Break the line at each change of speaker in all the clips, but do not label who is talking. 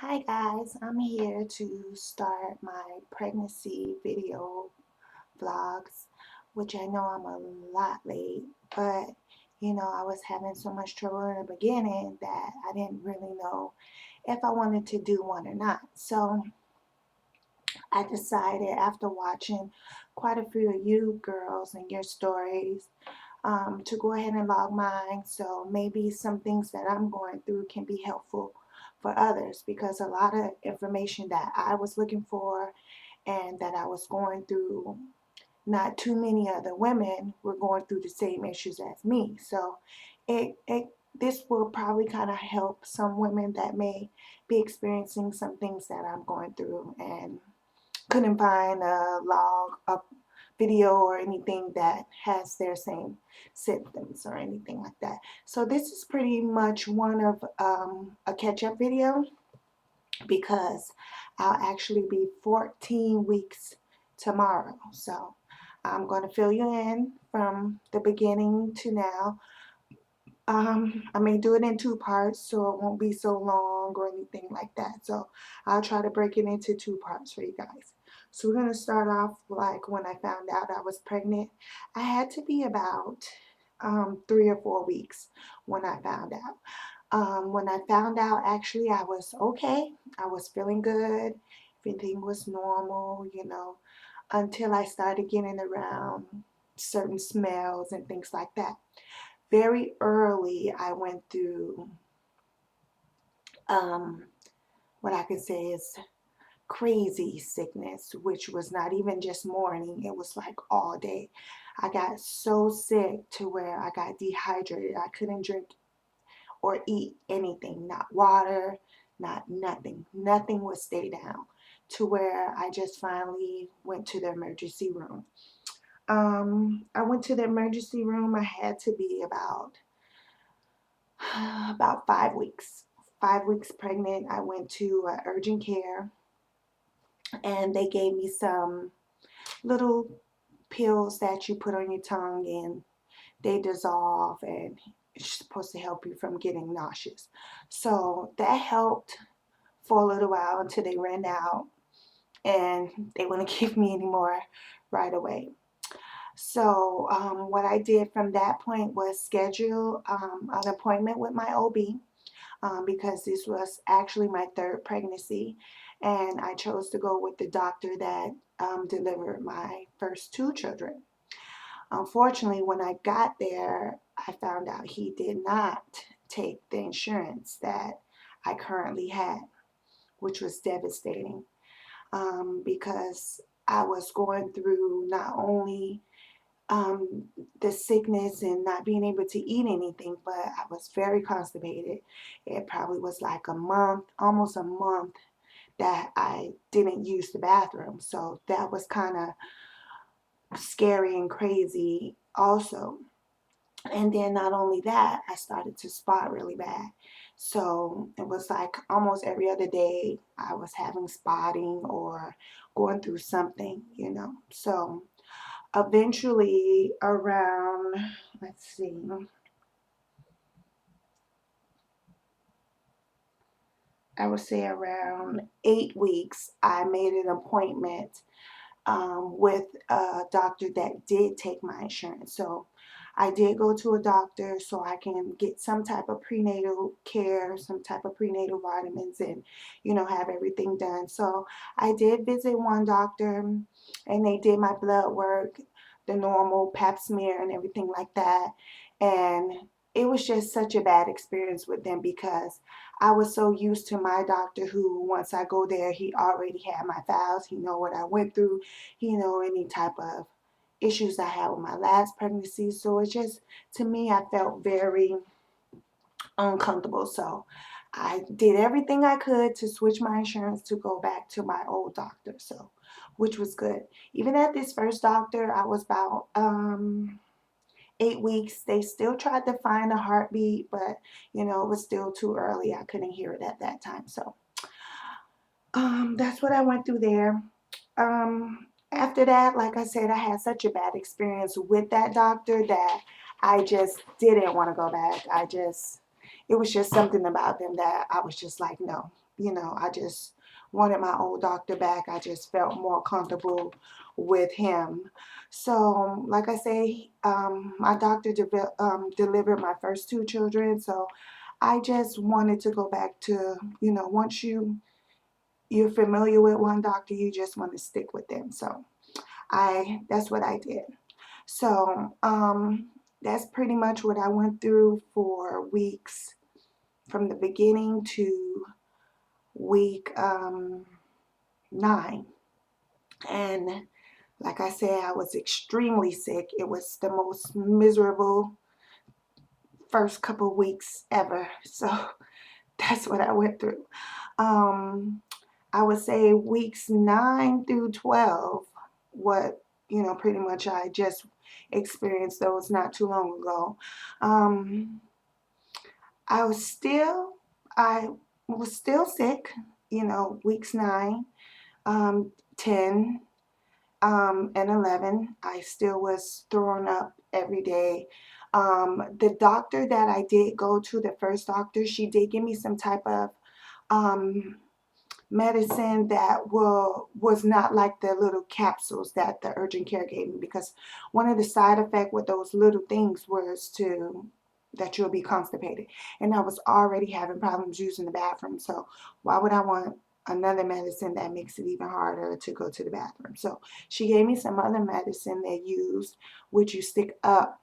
Hi guys, I'm here to start my pregnancy video vlogs, which I know I'm a lot late, but I was having so much trouble in the beginning that I didn't really know if I wanted to do one or not. So I decided after watching quite a few of you girls and your stories to go ahead and log mine, so maybe some things that I'm going through can be helpful for others, because a lot of information that I was looking for and that I was going through, not too many other women were going through the same issues as me. So it this will probably kind of help some women that may be experiencing some things that I'm going through and couldn't find a log, a video or anything that has their same symptoms or anything like that. So this is pretty much one of a catch-up video, because I'll actually be 14 weeks tomorrow. So I'm going to fill you in from the beginning to now. I may do it in two parts so it won't be so long or anything like that. So I'll try to break it into two parts for you guys. So we're going to start off like when I found out I was pregnant. I had to be about 3 or 4 weeks when I found out. When I found out, actually, I was okay. I was feeling good. Everything was normal, until I started getting around certain smells and things like that. Very early, I went through um, what I could say is crazy sickness, which was not even just morning, it was like all day. I got so sick to where I got dehydrated. I couldn't drink or eat anything, not water, not nothing. Nothing would stay down, to where I just finally went to the emergency room. I went to the emergency room. I had to be about about 5 weeks. 5 weeks pregnant. I went to urgent care, and they gave me some little pills that you put on your tongue and they dissolve, and it's supposed to help you from getting nauseous. So that helped for a little while until they ran out and they wouldn't give me any more right away. So what I did from that point was schedule an appointment with my OB, because this was actually my third pregnancy, and I chose to go with the doctor that delivered my first two children. Unfortunately, when I got there, I found out he did not take the insurance that I currently had, which was devastating, because I was going through not only um, the sickness and not being able to eat anything, but I was very constipated. It probably was like a month, almost a month, that I didn't use the bathroom. So that was kind of scary and crazy also. And then not only that, I started to spot really bad. So it was like almost every other day I was having spotting or going through something. So eventually around, let's see, I would say around 8 weeks, I made an appointment with a doctor that did take my insurance. So I did go to a doctor so I can get some type of prenatal care, some type of prenatal vitamins, and have everything done. So I did visit one doctor, and they did my blood work, the normal pap smear and everything like that. And it was just such a bad experience with them, because I was so used to my doctor, who once I go there, he already had my files. He know what I went through. He know any type of issues I had with my last pregnancy. So it just, to me, I felt very uncomfortable. So I did everything I could to switch my insurance to go back to my old doctor. So, which was good. Even at this first doctor, I was about 8 weeks. They still tried to find a heartbeat, but it was still too early. I couldn't hear it at that time. So that's what I went through there. After that, like I said, I had such a bad experience with that doctor that I just didn't want to go back. It was just something about them that I was just like, no, I just wanted my old doctor back. I just felt more comfortable with him. So, like I say, my doctor delivered my first two children. So, I just wanted to go back to, once you're familiar with one doctor, you just want to stick with them. So, that's what I did. So, that's pretty much what I went through for weeks from the beginning to week 9. And like I said, I was extremely sick. It was the most miserable first couple of weeks ever. So that's what I went through. Um, I would say weeks 9 through 12, what, pretty much I just experienced those not too long ago. Um, I was still, I was still sick, weeks 9, 10, and 11. I still was throwing up every day. The doctor that I did go to, the first doctor, she did give me some type of um, medicine that was not like the little capsules that the urgent care gave me, because one of the side effects with those little things was that you'll be constipated, and I was already having problems using the bathroom. So why would I want another medicine that makes it even harder to go to the bathroom? So she gave me some other medicine they used, which you stick up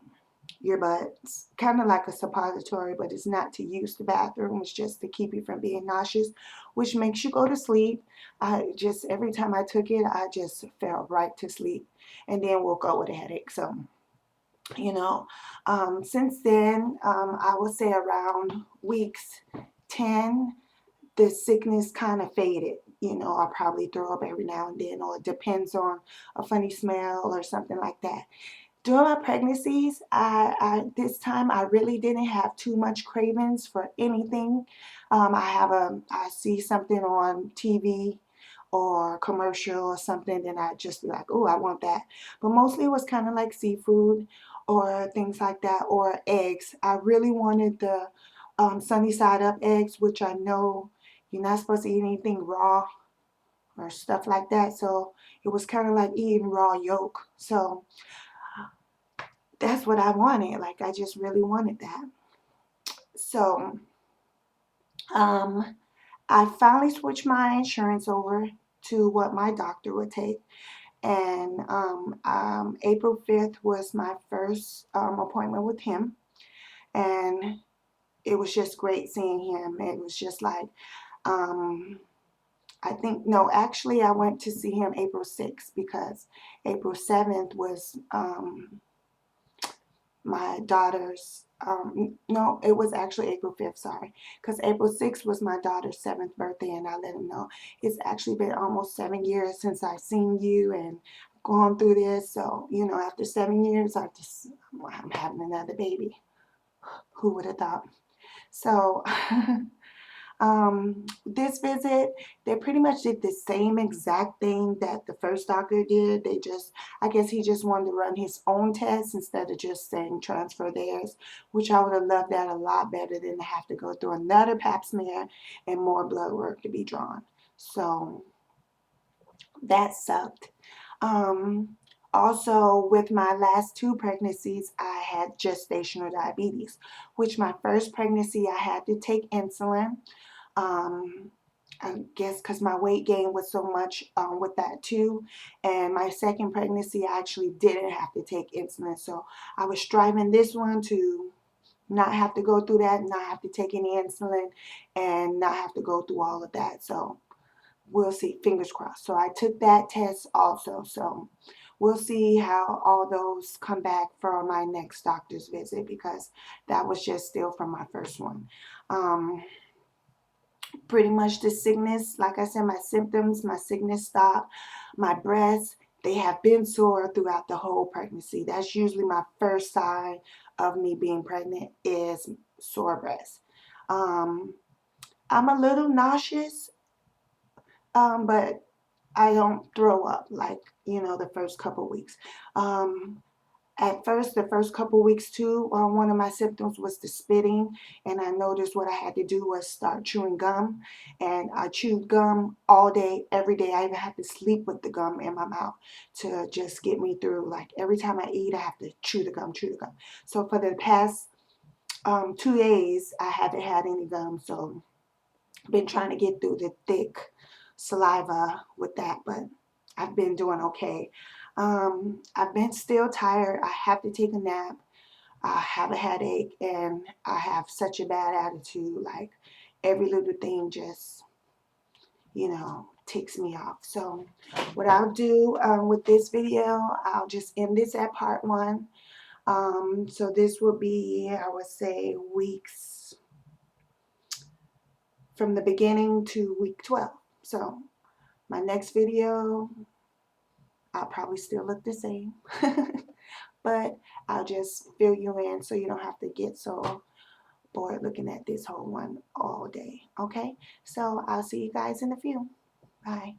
your butts, kind of like a suppository, but it's not to use the bathroom. It's just to keep you from being nauseous, which makes you go to sleep. I just, every time I took it, I just fell right to sleep and then woke up with a headache. So, you know, since then, I would say around weeks 10, the sickness kind of faded. I'll probably throw up every now and then, or it depends on a funny smell or something like that. During my pregnancies, this time I really didn't have too much cravings for anything. I see something on TV or commercial or something, then I just be like, oh, I want that. But mostly it was kind of like seafood or things like that, or eggs. I really wanted the sunny side up eggs, which I know you're not supposed to eat anything raw or stuff like that. So it was kind of like eating raw yolk. So that's what I wanted. Like, I just really wanted that. So, um, I finally switched my insurance over to what my doctor would take. And April 5th was my first appointment with him. And it was just great seeing him. It was just like, um, I think, no, actually, I went to see him April 6th, because April 7th was my daughter's, no, it was actually April 5th, sorry, because April 6th was my daughter's 7th birthday, and I let him know it's actually been almost 7 years since I've seen you and gone through this. So, after 7 years, I'm having another baby. Who would have thought? So, this visit, they pretty much did the same exact thing that the first doctor did. I guess he just wanted to run his own test instead of just saying transfer theirs, which I would have loved that a lot better than to have to go through another pap smear and more blood work to be drawn. So that sucked. Um, Also, with my last two pregnancies, I had gestational diabetes, which my first pregnancy, I had to take insulin. Um, I guess because my weight gain was so much with that too. And my second pregnancy, I actually didn't have to take insulin. So I was striving this one to not have to go through that, not have to take any insulin, and not have to go through all of that. So we'll see, fingers crossed. So I took that test also. So we'll see how all those come back for my next doctor's visit, because that was just still from my first one. Pretty much the sickness, like I said, my symptoms, my sickness stopped. My breasts, they have been sore throughout the whole pregnancy. That's usually my first sign of me being pregnant, is sore breasts. Um, I'm a little nauseous, but I don't throw up like, the first couple weeks. Um, At first, the first couple weeks too, one of my symptoms was the spitting, and I noticed what I had to do was start chewing gum, and I chewed gum all day, every day. I even had to sleep with the gum in my mouth to just get me through. Like every time I eat, I have to chew the gum, chew the gum. So for the past 2 days, I haven't had any gum, so I've been trying to get through the thick saliva with that, but I've been doing okay. I've been still tired. I have to take a nap. I have a headache, and I have such a bad attitude. Like every little thing just, ticks me off. So what I'll do with this video, I'll just end this at part 1. So this will be, I would say, weeks from the beginning to week 12. So my next video, I'll probably still look the same, but I'll just fill you in so you don't have to get so bored looking at this whole one all day. Okay, so I'll see you guys in a few. Bye.